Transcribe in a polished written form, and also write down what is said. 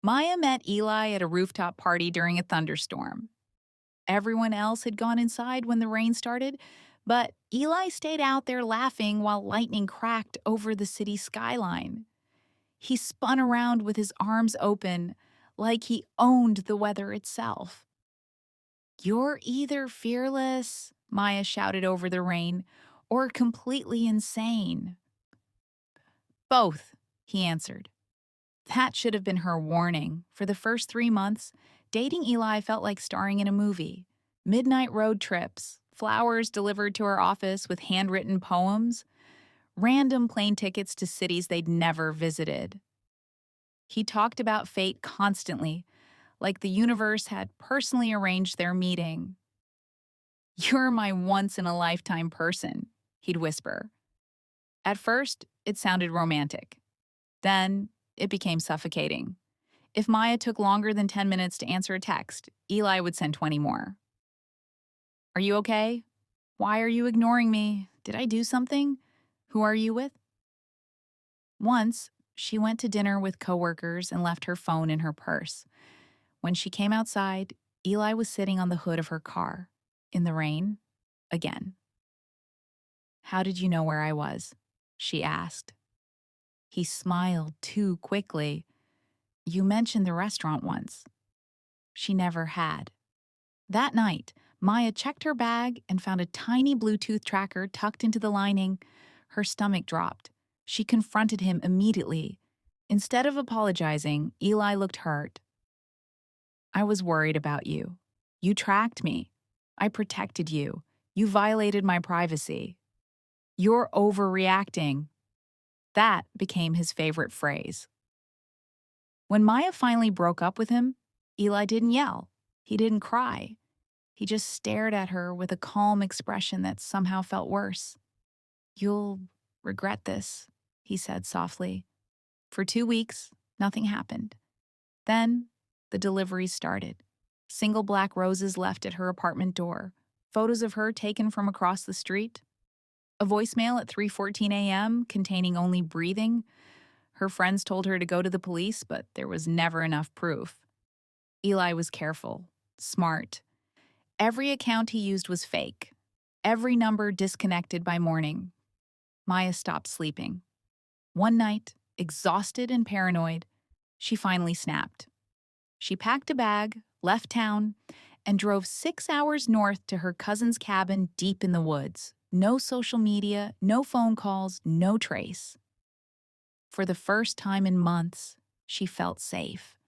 Maya met Eli at a rooftop party during a thunderstorm. Everyone else had gone inside when the rain started, but Eli stayed out there laughing while lightning cracked over the city skyline. He spun around with his arms open, like he owned the weather itself. "You're either fearless," Maya shouted over the rain, "or completely insane." "Both," he answered. That should have been her warning. For the first 3 months, dating Eli felt like starring in a movie. Midnight road trips, flowers delivered to her office with handwritten poems, random plane tickets to cities they'd never visited. He talked about fate constantly, like the universe had personally arranged their meeting. "You're my once in a lifetime person," he'd whisper. At first, it sounded romantic. Then, it became suffocating. If Maya took longer than 10 minutes to answer a text, Eli would send 20 more. "Are you okay? Why are you ignoring me? Did I do something? Who are you with?" Once, she went to dinner with coworkers and left her phone in her purse. When she came outside, Eli was sitting on the hood of her car, in the rain, again. "How did you know where I was?" she asked. He smiled too quickly. "You mentioned the restaurant once." She never had. That night, Maya checked her bag and found a tiny Bluetooth tracker tucked into the lining. Her stomach dropped. She confronted him immediately. Instead of apologizing, Eli looked hurt. "I was worried about you. You tracked me. I protected you. You violated my privacy. You're overreacting." That became his favorite phrase. When Maya finally broke up with him, Eli didn't yell. He didn't cry. He just stared at her with a calm expression that somehow felt worse. "You'll regret this," he said softly. For 2 weeks, nothing happened. Then, the deliveries started. Single black roses left at her apartment door, photos of her taken from across the street, a voicemail at 3:14 a.m. containing only breathing. Her friends told her to go to the police, but there was never enough proof. Eli was careful, smart. Every account he used was fake. Every number disconnected by morning. Maya stopped sleeping. One night, exhausted and paranoid, she finally snapped. She packed a bag, left town, and drove 6 hours north to her cousin's cabin deep in the woods. No social media, no phone calls, no trace. For the first time in months, she felt safe.